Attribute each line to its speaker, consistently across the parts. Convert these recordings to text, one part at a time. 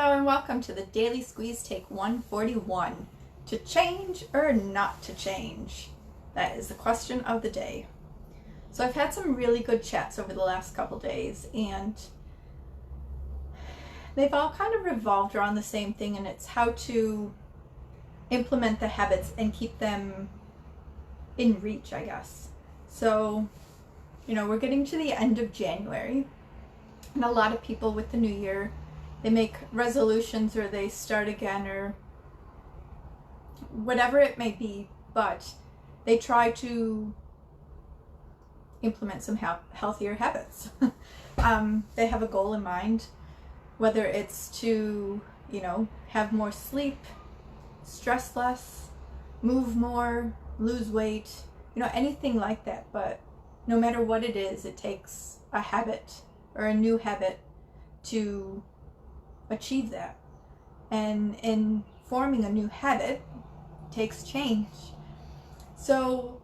Speaker 1: Hello and welcome to the Daily Squeeze Take 141. To change or not to change? That is the question of the day. So I've had some really good chats over the last couple days, and they've all kind of revolved around the same thing, and it's how to implement the habits and keep them in reach, I guess. So, we're getting to the end of January, and a lot of people with the new year, they make resolutions or they start again or whatever it may be, but they try to implement some healthier habits. They have a goal in mind, whether it's to, have more sleep, stress less, move more, lose weight, anything like that. But no matter what it is, it takes a habit or a new habit to achieve that. And in forming a new habit takes change. So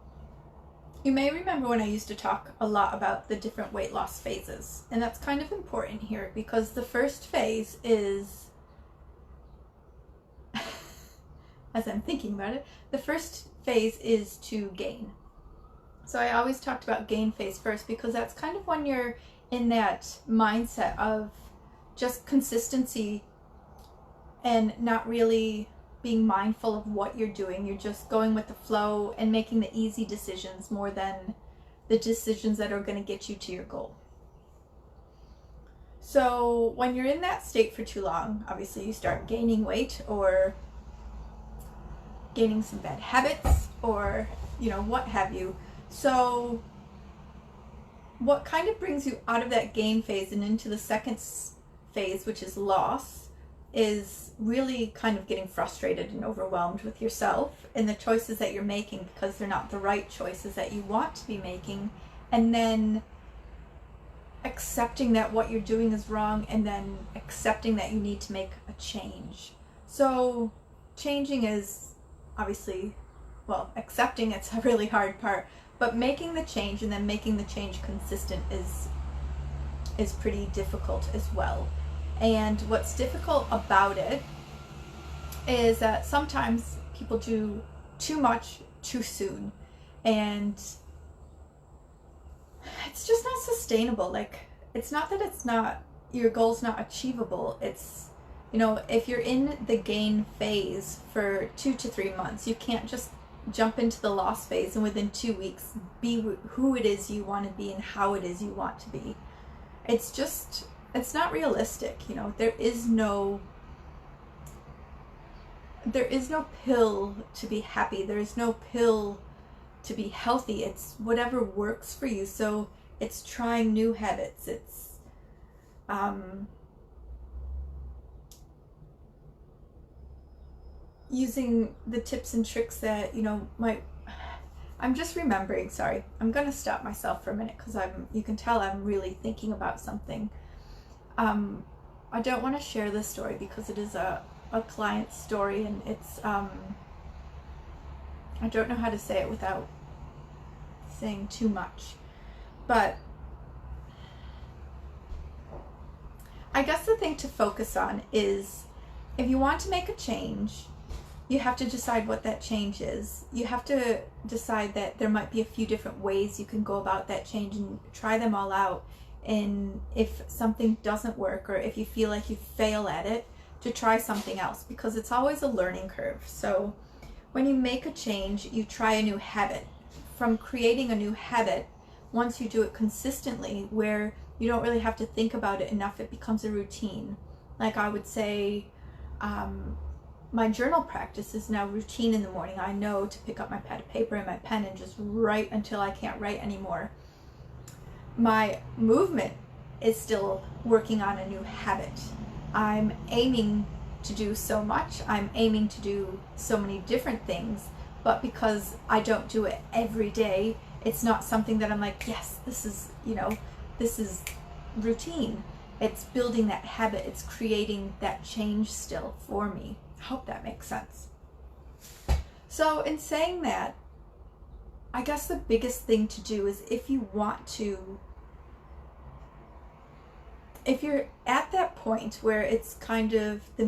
Speaker 1: you may remember when I used to talk a lot about the different weight loss phases, and that's kind of important here because the first phase is as I'm thinking about it, the first phase is to gain. So I always talked about gain phase first because that's kind of when you're in that mindset of just consistency and not really being mindful of what you're doing. You're just going with the flow and making the easy decisions more than the decisions that are going to get you to your goal. So when you're in that state for too long, obviously you start gaining weight or gaining some bad habits or, what have you. So what kind of brings you out of that gain phase and into the second phase, which is loss, is really kind of getting frustrated and overwhelmed with yourself and the choices that you're making because they're not the right choices that you want to be making, and then accepting that what you're doing is wrong, and then accepting that you need to make a change. So changing is obviously, accepting it's a really hard part, but making the change and then making the change consistent is pretty difficult as well. And what's difficult about it is that sometimes people do too much too soon, and it's just not sustainable. It's not that your goal's not achievable. It's, if you're in the gain phase for 2 to 3 months, you can't just jump into the loss phase and within 2 weeks be who it is you want to be and how it is you want to be. It's not realistic. There is no pill to be happy. There is no pill to be healthy. It's whatever works for you. So it's trying new habits. It's using the tips and tricks that, I'm just remembering, sorry. I'm going to stop myself for a minute because you can tell I'm really thinking about something. I don't want to share this story because it is a client's story, and it's, I don't know how to say it without saying too much, but I guess the thing to focus on is if you want to make a change, you have to decide what that change is. You have to decide that there might be a few different ways you can go about that change and try them all out. And if something doesn't work, or if you feel like you fail at it, to try something else, because it's always a learning curve. So when you make a change, you try a new habit. From creating a new habit, once you do it consistently, where you don't really have to think about it enough, it becomes a routine. Like I would say, my journal practice is now routine in the morning. I know to pick up my pad of paper and my pen and just write until I can't write anymore. My movement is still working on a new habit. I'm aiming to do so much. I'm aiming to do so many different things, but because I don't do it every day, it's not something that I'm like, yes, this is routine. It's building that habit. It's creating that change still for me. I hope that makes sense. So in saying that, I guess the biggest thing to do is if you want to if you're at that point where it's kind of the,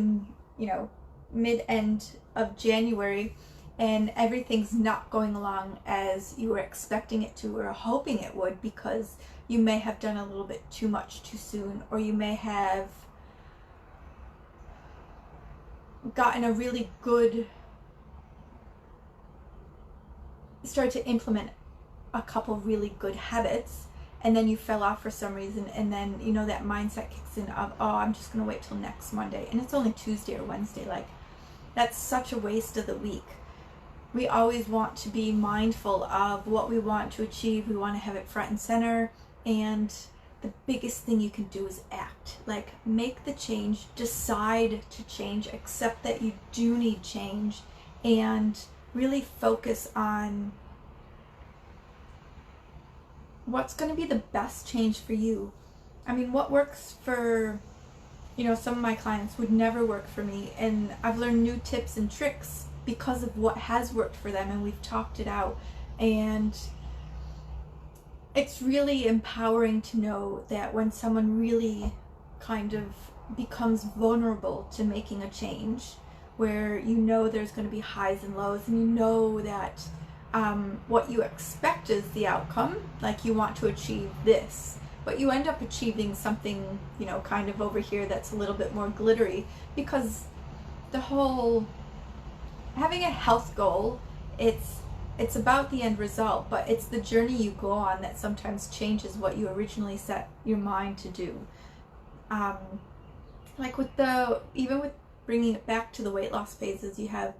Speaker 1: you know, mid-end of January and everything's not going along as you were expecting it to or hoping it would, because you may have done a little bit too much too soon, or you may have gotten a really good, started to implement a couple really good habits, and then you fell off for some reason, and then, you know, that mindset kicks in of, oh, I'm just going to wait till next Monday, and it's only Tuesday or Wednesday. Like, that's such a waste of the week. We always want to be mindful of what we want to achieve. We want to have it front and center, and the biggest thing you can do is act. Like, make the change, decide to change, accept that you do need change, and really focus on what's going to be the best change for you. I mean, what works for, you know, some of my clients would never work for me, and I've learned new tips and tricks because of what has worked for them, and we've talked it out. And it's really empowering to know that when someone really kind of becomes vulnerable to making a change, where you know there's going to be highs and lows, and you know that what you expect is the outcome, like you want to achieve this, but you end up achieving something, you know, kind of over here that's a little bit more glittery, because the whole having a health goal, it's about the end result, but it's the journey you go on that sometimes changes what you originally set your mind to do. Like with even with bringing it back to the weight loss phases, you have,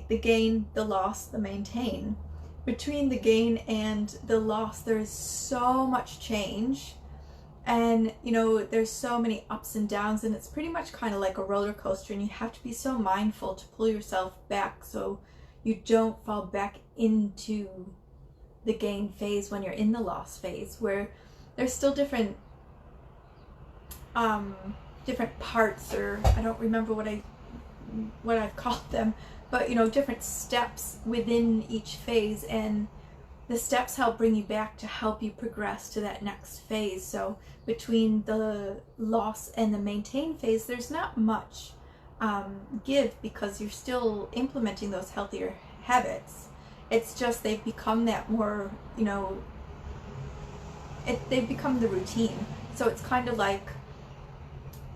Speaker 1: the gain, the loss, the maintain. Between the gain and the loss, there is so much change, and, you know, there's so many ups and downs, and it's pretty much kind of like a roller coaster, and you have to be so mindful to pull yourself back so you don't fall back into the gain phase when you're in the loss phase, where there's still different parts, or I don't remember what I've called them, but, you know, different steps within each phase, and the steps help bring you back to help you progress to that next phase. So between the loss and the maintain phase, there's not much give, because you're still implementing those healthier habits. It's just they've become that more, you know, they've become the routine. So it's kind of like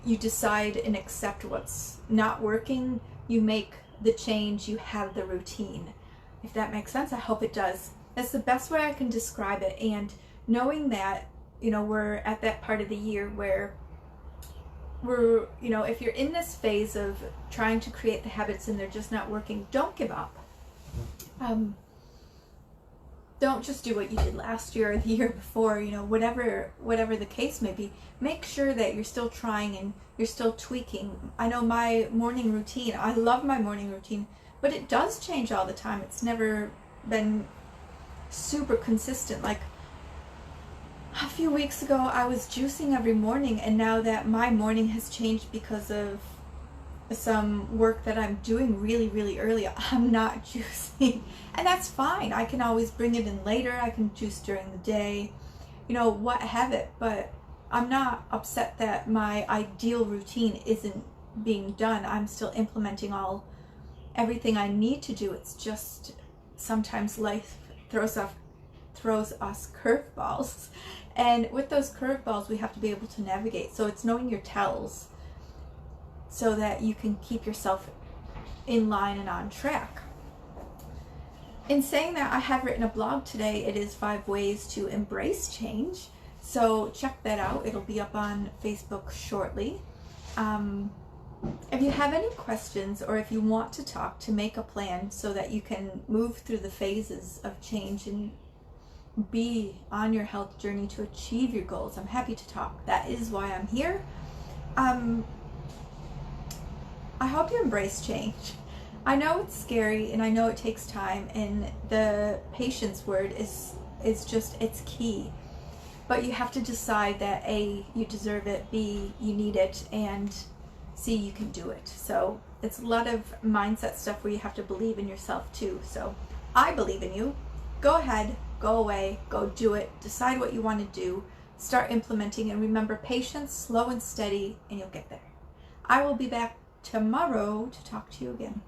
Speaker 1: you decide and accept what's not working, you make the change, you have the routine. If that makes sense, I hope it does. That's the best way I can describe it. And knowing that, you know, we're at that part of the year where we're, you know, if you're in this phase of trying to create the habits and they're just not working, don't give up. Don't just do what you did last year or the year before, you know, whatever the case may be. Make sure that you're still trying and you're still tweaking. I know my morning routine, I love my morning routine, but it does change all the time. It's never been super consistent. Like a few weeks ago, I was juicing every morning, and now that my morning has changed because of some work that I'm doing really, really early, I'm not juicing, and that's fine. I can always bring it in later. I can juice during the day, you know, what have it, but I'm not upset that my ideal routine isn't being done. I'm still implementing everything I need to do. It's just sometimes life throws us curveballs, and with those curveballs we have to be able to navigate. So it's knowing your tells so that you can keep yourself in line and on track. In saying that, I have written a blog today. It is 5 ways to embrace change, so check that out. It'll be up on Facebook shortly. If you have any questions, or if you want to talk, to make a plan so that you can move through the phases of change and be on your health journey to achieve your goals, I'm happy to talk. That is why I'm here. I hope you embrace change. I know it's scary, and I know it takes time, and the patience word is just, it's key. But you have to decide that A, you deserve it, B, you need it, and C, you can do it. So it's a lot of mindset stuff where you have to believe in yourself too. So I believe in you. Go ahead, go away, go do it, decide what you want to do, start implementing, and remember, patience, slow and steady, and you'll get there. I will be back tomorrow to talk to you again.